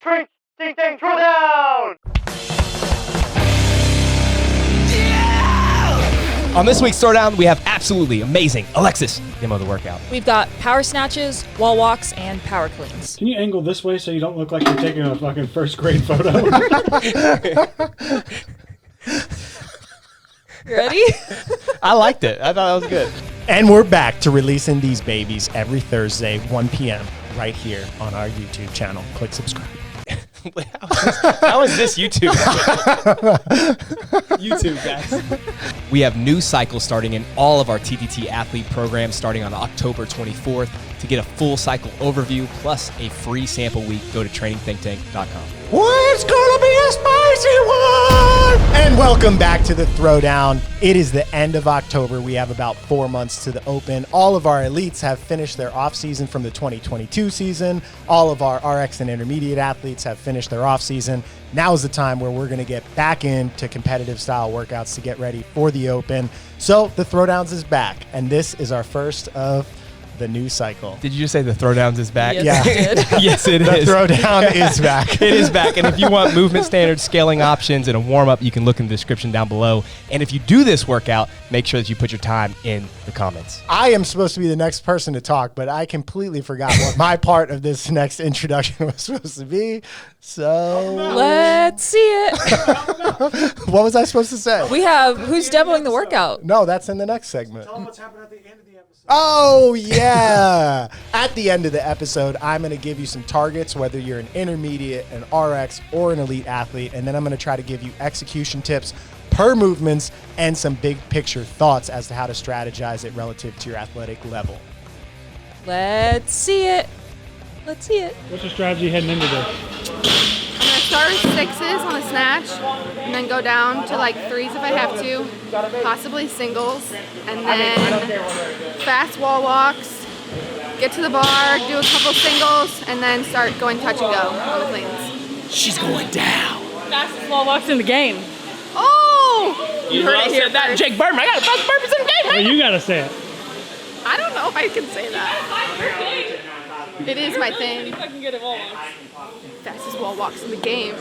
TTT THROWDOWN! On this week's Throwdown, we have absolutely amazing Alexis demo the workout. We've got power snatches, wall walks, and power cleans. Can you angle this way so you don't look like you're taking a fucking first grade photo? You ready? I liked it. I thought that was good. And we're back to releasing these babies every Thursday, 1 p.m. right here on our YouTube channel. Click subscribe. How is this YouTube? YouTube, guys. We have new cycles starting in all of our TTT athlete programs starting on October 24th. To get a full cycle overview plus a free sample week, go to trainingthinktank.com. What's gonna be a spicy one? And welcome back to the Throwdown. It is the end of October. We have about 4 months to the open. All of our elites have finished their off season from the 2022 season. All of our RX and intermediate athletes have finished their off season. Now is the time where we're gonna get back into competitive style workouts to get ready for the open. So the Throwdowns is back, and this is our first of the new cycle. Did you just say the Throwdowns is back? Yes, Yeah. you did. Yes, it The is. Throwdown is back. It is back. And if you want movement standards, scaling options, and a warm-up, you can look in the description down below. And if you do this workout, make sure that you put your time in the comments. I am supposed to be the next person to talk, but I completely forgot what my part of this next introduction was supposed to be. So, Let's see it. what was I supposed to say? We have who's demoing the workout. No, that's in the next segment. Tell them what's happening at the end of the episode. Oh, yeah. At the end of the episode, I'm going to give you some targets, whether you're an intermediate, an RX, or an elite athlete, and then I'm going to try to give you execution tips per movements and some big picture thoughts as to how to strategize it relative to your athletic level. Let's see it. Let's see it. What's your strategy heading into this? I'm gonna start with sixes on a snatch, and then go down to like threes if I have to, possibly singles, and then fast wall walks, get to the bar, do a couple singles, and then start going touch and go on the cleans. She's going down. Fastest wall walks in the game. Oh! You heard it here. That Jake Berman. I got the fastest burpees in the game. Well, you gotta say it. I don't know if I can say that. It is my thing. I can get it wall walks. Fastest wall walks in the game.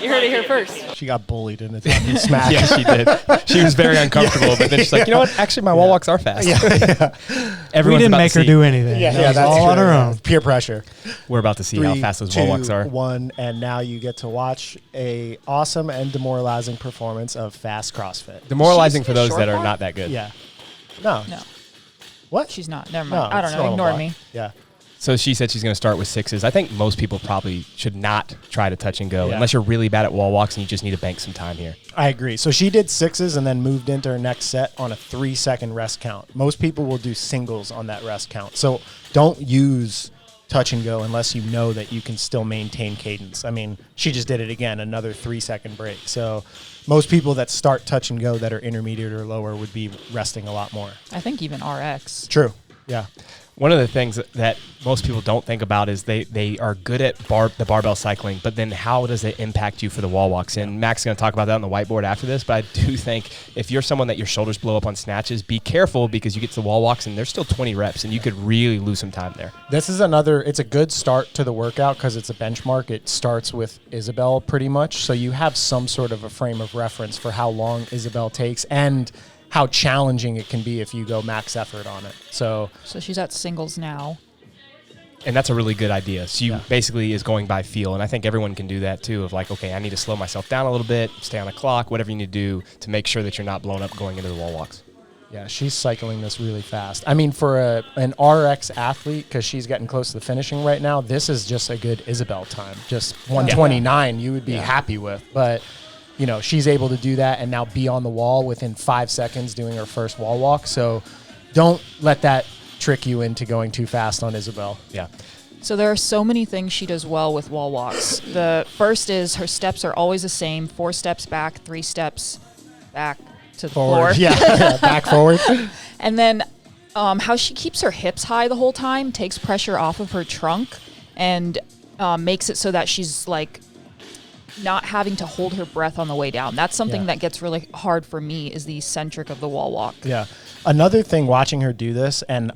You heard it here first. She got bullied in the time you smacked. Yeah, she did. She was very uncomfortable, but then she's like, you know what? Actually, my wall walks are fast. Everyone's We didn't about make to her see- do anything. Yeah, That was that's all on true. her own. Peer pressure. We're about to see how 3, fast those 2, wall walks are. 1, and now you get to watch a awesome and demoralizing performance of fast CrossFit. Demoralizing She's for a those short that are walk? not that good. Yeah. No. No, What? she's not. Never No, mind. I don't it's know. normal Ignore block. me. Yeah. So she said she's going to start with sixes. I think most people probably should not try to touch and go Yeah. unless you're really bad at wall walks and you just need to bank some time here. I agree. So she did sixes and then moved into her next set on a 3-second rest count. Most people will do singles on that rest count. So don't use touch and go unless you know that you can still maintain cadence. I mean, she just did it again, another 3-second break. So most people that start touch and go that are intermediate or lower would be resting a lot more. I think even RX. True. Yeah. One of the things that most people don't think about is they are good at the barbell cycling, but then how does it impact you for the wall walks? And Mac's going to talk about that on the whiteboard after this, but I do think if you're someone that your shoulders blow up on snatches, be careful because you get to the wall walks and there's still 20 reps and you could really lose some time there. This is it's a good start to the workout because it's a benchmark. It starts with Isabel pretty much. So you have some sort of a frame of reference for how long Isabel takes and how challenging it can be if you go max effort on it. So she's at singles now. And that's a really good idea. So you basically is going by feel. And I think everyone can do that too of like, okay, I need to slow myself down a little bit, stay on a clock, whatever you need to do to make sure that you're not blown up going into the wall walks. yeah, she's cycling this really fast. I mean, for an RX athlete, because she's getting close to the finishing right now, this is just a good Isabel time. Just 129 you would be happy with. But you know, she's able to do that and now be on the wall within 5 seconds doing her first wall walk. So don't let that trick you into going too fast on Isabel. Yeah. So there are so many things she does well with wall walks. The first is her steps are always the same. 4 steps back, 3 steps back to the floor. Forward. Yeah, back forward. And then how she keeps her hips high the whole time, takes pressure off of her trunk, and makes it so that she's like not having to hold her breath on the way down. That's something that gets really hard for me is the eccentric of the wall walk. Yeah. Another thing, watching her do this, and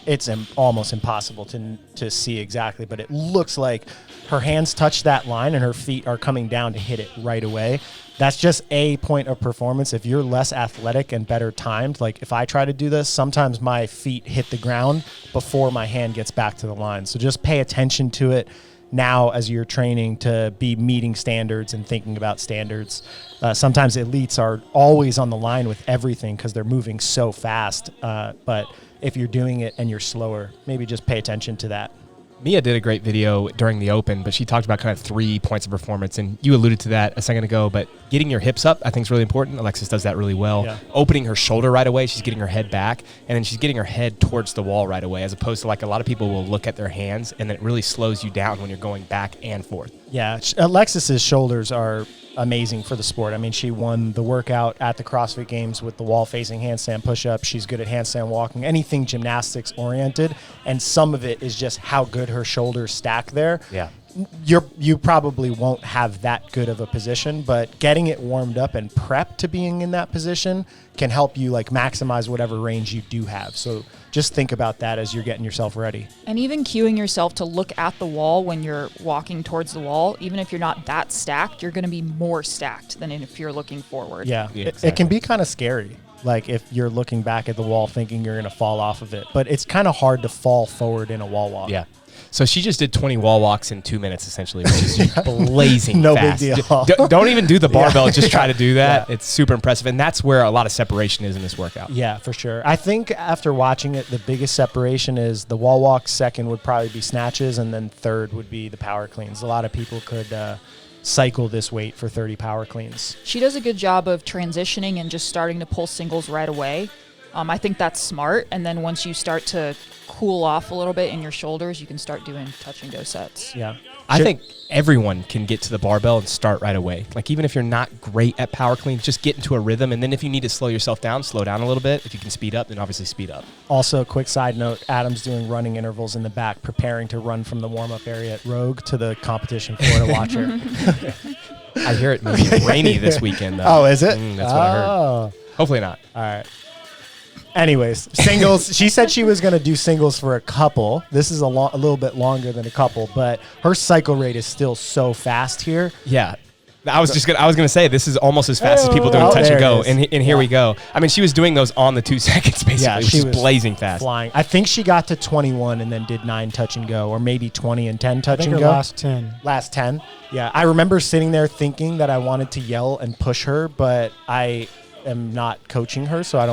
it's almost impossible to see exactly, but it looks like her hands touch that line and her feet are coming down to hit it right away. That's just a point of performance. If you're less athletic and better timed, like if I try to do this, sometimes my feet hit the ground before my hand gets back to the line. So just pay attention to it now as you're training to be meeting standards and thinking about standards. Sometimes elites are always on the line with everything because they're moving so fast. But if you're doing it and you're slower, maybe just pay attention to that. Mia did a great video during the Open, but she talked about kind of 3 points of performance, and you alluded to that a second ago, but getting your hips up I think is really important. Alexis does that really well. Yeah. Opening her shoulder right away, she's getting her head back, and then she's getting her head towards the wall right away, as opposed to like a lot of people will look at their hands, and it really slows you down when you're going back and forth. Yeah, Alexis's shoulders are amazing for the sport. I mean, she won the workout at the CrossFit Games with the wall-facing handstand push-up. She's good at handstand walking, anything gymnastics-oriented, and some of it is just how good her shoulders stack there. Yeah. You probably won't have that good of a position, but getting it warmed up and prepped to being in that position can help you like maximize whatever range you do have. So just think about that as you're getting yourself ready. And even cueing yourself to look at the wall when you're walking towards the wall, even if you're not that stacked, you're going to be more stacked than if you're looking forward. Yeah, exactly. It can be kind of scary. Like if you're looking back at the wall thinking you're going to fall off of it, but it's kind of hard to fall forward in a wall walk. Yeah. So she just did 20 wall walks in 2 minutes, essentially, which is blazing no fast. big deal. Don't even do the barbell. Just try to do that. Yeah. It's super impressive. And that's where a lot of separation is in this workout. Yeah, for sure. I think after watching it, the biggest separation is the wall walk. Second would probably be snatches. And then third would be the power cleans. A lot of people could cycle this weight for 30 power cleans. She does a good job of transitioning and just starting to pull singles right away. I think that's smart. And then once you start to cool off a little bit in your shoulders, you can start doing touch and go sets. Yeah. I think everyone can get to the barbell and start right away. Like even if you're not great at power cleans, just get into a rhythm. And then if you need to slow yourself down, slow down a little bit. If you can speed up, then obviously speed up. Also, quick side note, Adam's doing running intervals in the back, preparing to run from the warm-up area at Rogue to the competition floor to watch her. I hear it may be rainy this weekend, though. Oh, is it? That's what I heard. Hopefully not. All right. Anyways, singles. She said she was going to do singles for a couple. This is a little bit longer than a couple, but her cycle rate is still so fast here. Yeah. I was gonna say this is almost as fast as people doing touch and go, and here we go. I mean, she was doing those on the 2 seconds basically. Yeah, she was blazing fast, flying. I think she got to 21 and then did 9 touch and go, or maybe 20 and 10 touch and go. Last 10. Last 10. Yeah, I remember sitting there thinking that I wanted to yell and push her, but I am not coaching her, so I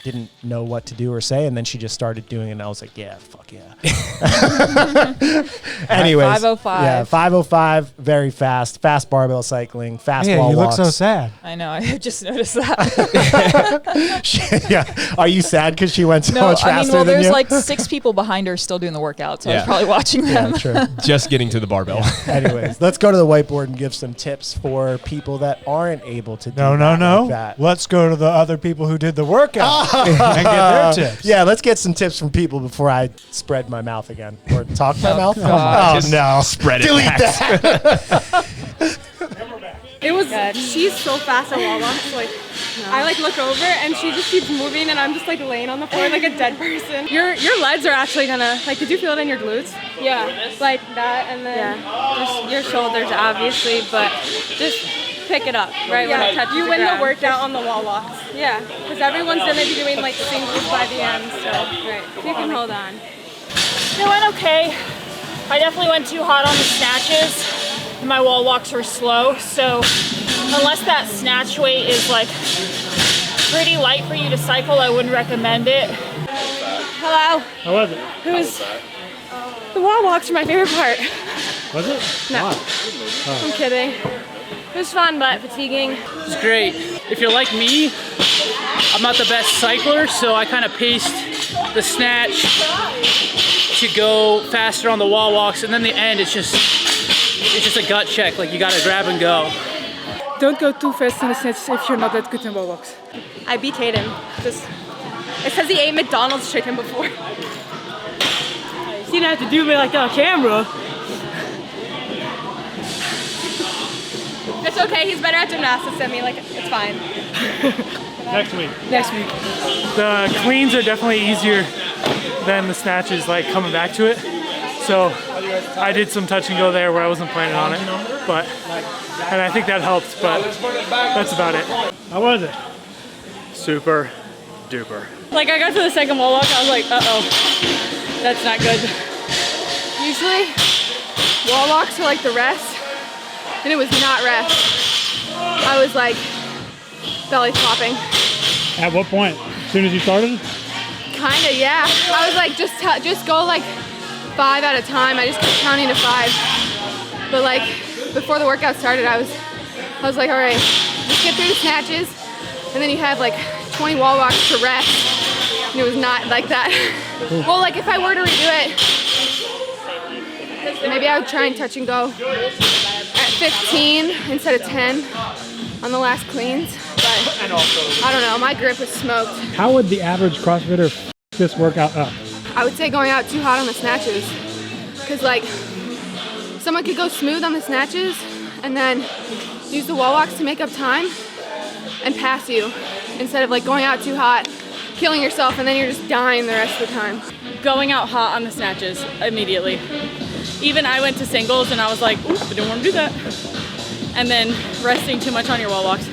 didn't know what to do or say, and then she just started doing it, and I was like, yeah, fuck yeah. Anyways, 505. Yeah, 505, very fast barbell cycling, fast wall you walks. look so sad. I know. I just noticed that. Yeah. Are you sad because she went so much faster than there's you? like 6 people behind her still doing the workout, so I Yeah. was probably watching them. Yeah, sure. just getting to the barbell. Anyways, let's go to the whiteboard and give some tips for people that aren't able to do No. like that. Let's go to the other people who did the workout and get their tips. Yeah, let's get some tips from people before I spread my mouth again or talk my mouth. God. Oh no! Spread it. Delete back. that. It was she's so fast at wall walks. Like I look over and she just keeps moving and I'm just like laying on the floor like a dead person. Your legs are actually gonna did you feel it in your glutes? Yeah. Like that and then Just your shoulders, obviously, but just pick it up right when it touches you the win ground. the workout on the wall walks. Yeah, Because everyone's gonna be doing like singles by the end, so right. You can hold on. It went okay. I definitely went too hot on the snatches. And my wall walks were slow, so unless that snatch weight is like pretty light for you to cycle, I wouldn't recommend it. Hello. How was it? It was. the wall walks are my favorite part. Was it? No. Why? I'm kidding. It was fun, but fatiguing. It's great. If you're like me, I'm not the best cycler, so I kind of paced the snatch to go faster on the wall walks, and then the end it's just a gut check. Like you gotta grab and go. Don't go too fast in the snatches if you're not that good in wall walks. I beat Hayden. It says he ate McDonald's chicken before. You didn't have to do me like that on camera. It's okay. He's better at gymnastics than me. Like, it's fine. Next week. Next week. The cleans are definitely easier than the snatches, like coming back to it. So I did some touch and go there where I wasn't planning on it, and I think that helped, but that's about it. How was it? Super duper. Like, I got to the second wall walk, I was like, uh-oh, that's not good. Usually, wall walks are like the rest, and it was not rest. I was like belly flopping. At what point? As soon as you started? Kinda, yeah. I was like, just go like 5 at a time. I just kept counting to 5. But like, before the workout started, I was like, all right, just get through the snatches, and then you have like 20 wall walks to rest. And it was not like that. Well, like if I were to redo it, maybe I would try and touch and go at 15 instead of 10 on the last cleans. But I don't know, my grip was smoked. How would the average CrossFitter f this workout up? I would say going out too hot on the snatches. Because like, someone could go smooth on the snatches and then use the wall walks to make up time and pass you. Instead of like going out too hot, killing yourself, and then you're just dying the rest of the time. Going out hot on the snatches immediately. Even I went to singles and I was like, ooh, I didn't want to do that. And then resting too much on your wall walks.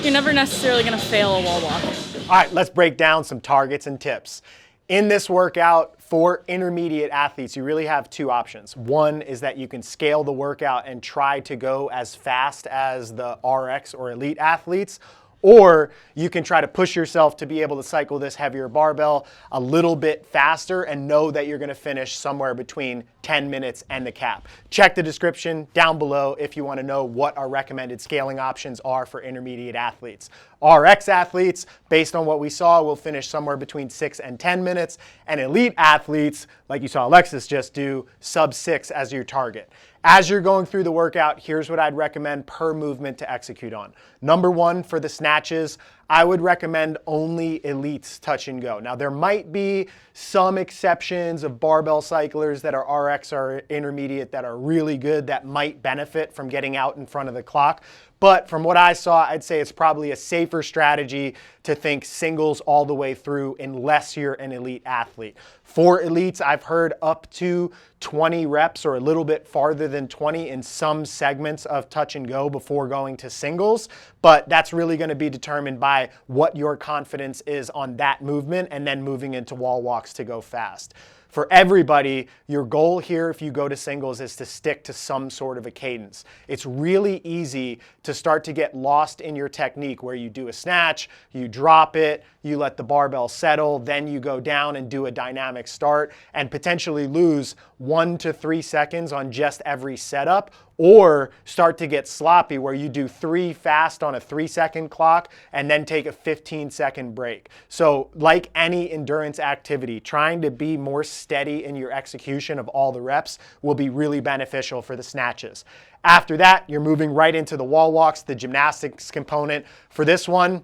You're never necessarily gonna fail a wall walk. All right, let's break down some targets and tips. In this workout for intermediate athletes, you really have 2 options. One is that you can scale the workout and try to go as fast as the RX or elite athletes, or you can try to push yourself to be able to cycle this heavier barbell a little bit faster and know that you're going to finish somewhere between 10 minutes and the cap. Check the description down below if you want to know what our recommended scaling options are for intermediate athletes. RX athletes, based on what we saw, will finish somewhere between 6 and 10 minutes, and elite athletes, like you saw Alexis just do, sub 6 as your target. As you're going through the workout, here's what I'd recommend per movement to execute on. Number 1, for the snatches, I would recommend only elites touch and go. Now, there might be some exceptions of barbell cyclers that are RX or intermediate that are really good that might benefit from getting out in front of the clock. But from what I saw, I'd say it's probably a safer strategy to think singles all the way through unless you're an elite athlete. For elites, I've heard up to 20 reps or a little bit farther than 20 in some segments of touch and go before going to singles. But that's really going to be determined by what your confidence is on that movement and then moving into wall walks to go fast. For everybody, your goal here, if you go to singles, is to stick to some sort of a cadence. It's really easy to start to get lost in your technique where you do a snatch, you drop it, you let the barbell settle, then you go down and do a dynamic start and potentially lose 1 to 3 seconds on just every setup, or start to get sloppy where you do 3 fast on a 3-second clock and then take a 15-second break. So like any endurance activity, trying to be more steady in your execution of all the reps will be really beneficial for the snatches. After that, you're moving right into the wall walks, the gymnastics component. For this one,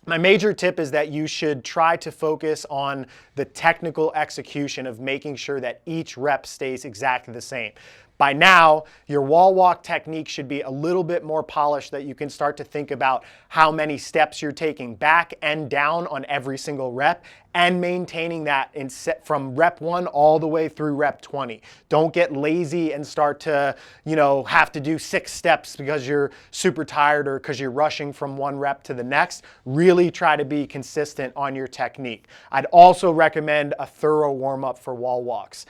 my major tip is that you should try to focus on the technical execution of making sure that each rep stays exactly the same. By now, your wall walk technique should be a little bit more polished that you can start to think about how many steps you're taking back and down on every single rep and maintaining that from rep 1 all the way through rep 20. Don't get lazy and start to, have to do 6 steps because you're super tired or because you're rushing from one rep to the next. Really try to be consistent on your technique. I'd also recommend a thorough warm-up for wall walks.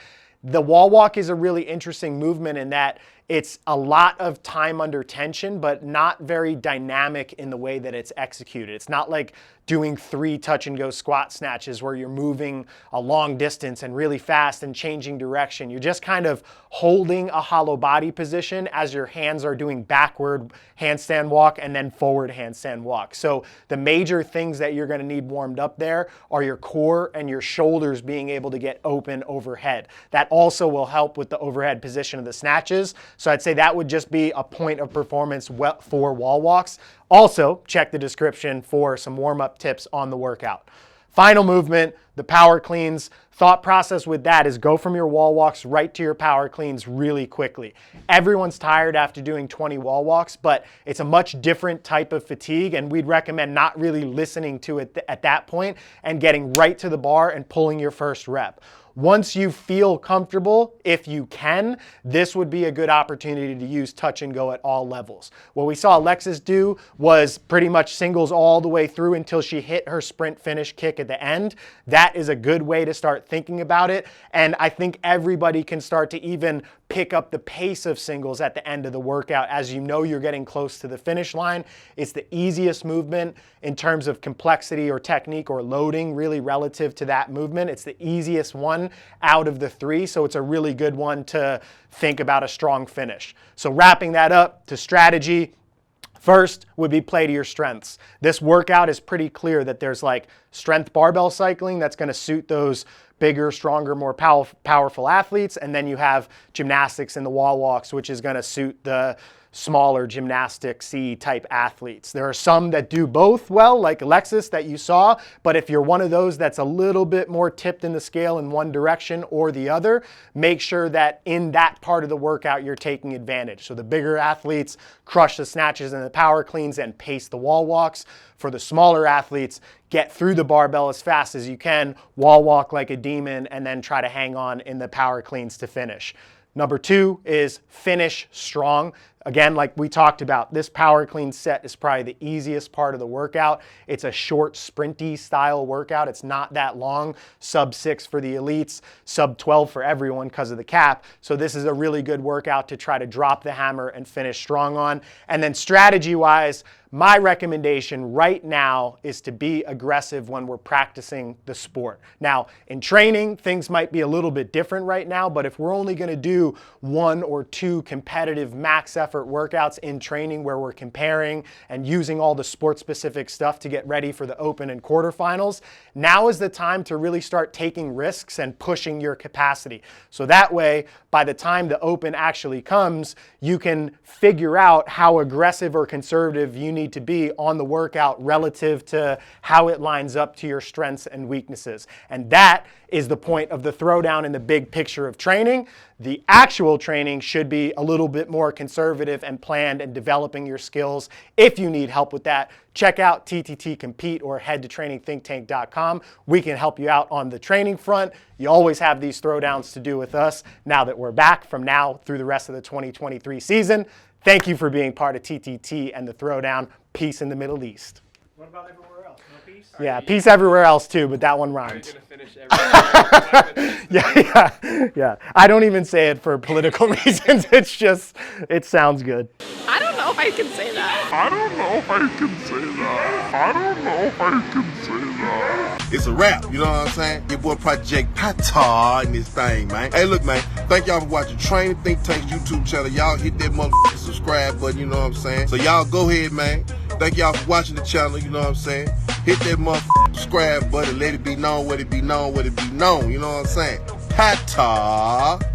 The wall walk is a really interesting movement in that it's a lot of time under tension, but not very dynamic in the way that it's executed. It's not like doing 3 touch and go squat snatches where you're moving a long distance and really fast and changing direction. You're just kind of holding a hollow body position as your hands are doing backward handstand walk and then forward handstand walk. So the major things that you're going to need warmed up there are your core and your shoulders being able to get open overhead. That also will help with the overhead position of the snatches. So I'd say that would just be a point of performance for wall walks. Also, check the description for some warm-up tips on the workout. Final movement, the power cleans. Thought process with that is go from your wall walks right to your power cleans really quickly. Everyone's tired after doing 20 wall walks, but it's a much different type of fatigue, and we'd recommend not really listening to it at that point and getting right to the bar and pulling your first rep. Once you feel comfortable, if you can, this would be a good opportunity to use touch and go at all levels. What we saw Alexis do was pretty much singles all the way through until she hit her sprint finish kick at the end. That is a good way to start thinking about it. And I think everybody can start to even pick up the pace of singles at the end of the workout as you know you're getting close to the finish line. It's the easiest movement in terms of complexity or technique or loading, really relative to that movement. It's the easiest one out of the three, so it's a really good one to think about a strong finish. So wrapping that up to strategy, first would be play to your strengths. This workout is pretty clear that there's like strength barbell cycling that's going to suit those bigger, stronger, more powerful athletes, and then you have gymnastics and the wall walks, which is going to suit the smaller gymnastics-y type athletes. There are some that do both well, like Alexis that you saw, but if you're one of those that's a little bit more tipped in the scale in one direction or the other, make sure that in that part of the workout you're taking advantage. So the bigger athletes crush the snatches and the power cleans and pace the wall walks. For the smaller athletes, get through the barbell as fast as you can, wall walk like a demon, and then try to hang on in the power cleans to finish. Number two is finish strong. Again, like we talked about, this power clean set is probably the easiest part of the workout. It's a short, sprinty style workout. It's not that long, sub 6 for the elites, sub 12 for everyone because of the cap. So this is a really good workout to try to drop the hammer and finish strong on. And then strategy-wise, my recommendation right now is to be aggressive when we're practicing the sport. Now, in training, things might be a little bit different right now, but if we're only going to do 1 or 2 competitive max effort workouts in training where we're comparing and using all the sport-specific stuff to get ready for the open and quarterfinals, now is the time to really start taking risks and pushing your capacity. So that way, by the time the open actually comes, you can figure out how aggressive or conservative you need to be on the workout relative to how it lines up to your strengths and weaknesses. And that is the point of the throwdown in the big picture of training. The actual training should be a little bit more conservative and planned and developing your skills. If you need help with that, check out TTT Compete or head to trainingthinktank.com. We can help you out on the training front. You always have these throwdowns to do with us now that we're back from now through the rest of the 2023 season. Thank you for being part of TTT and the Throwdown. Peace in the Middle East. What about everywhere else? No peace? Yeah, peace everywhere else too, but that one rhymes. Yeah. I don't even say it for political reasons. It's just, it sounds good. I don't know if I can say that. It's a rap, you know what I'm saying? Your boy Project Pata in this thing, man. Hey, look, man, thank y'all for watching Training Think Tank's YouTube channel. Y'all hit that motherfucking subscribe button, you know what I'm saying? So y'all go ahead, man. Thank y'all for watching the channel, you know what I'm saying? Hit that motherfucking subscribe button, let it be known, what it be known, what it be known, you know what I'm saying? Pata.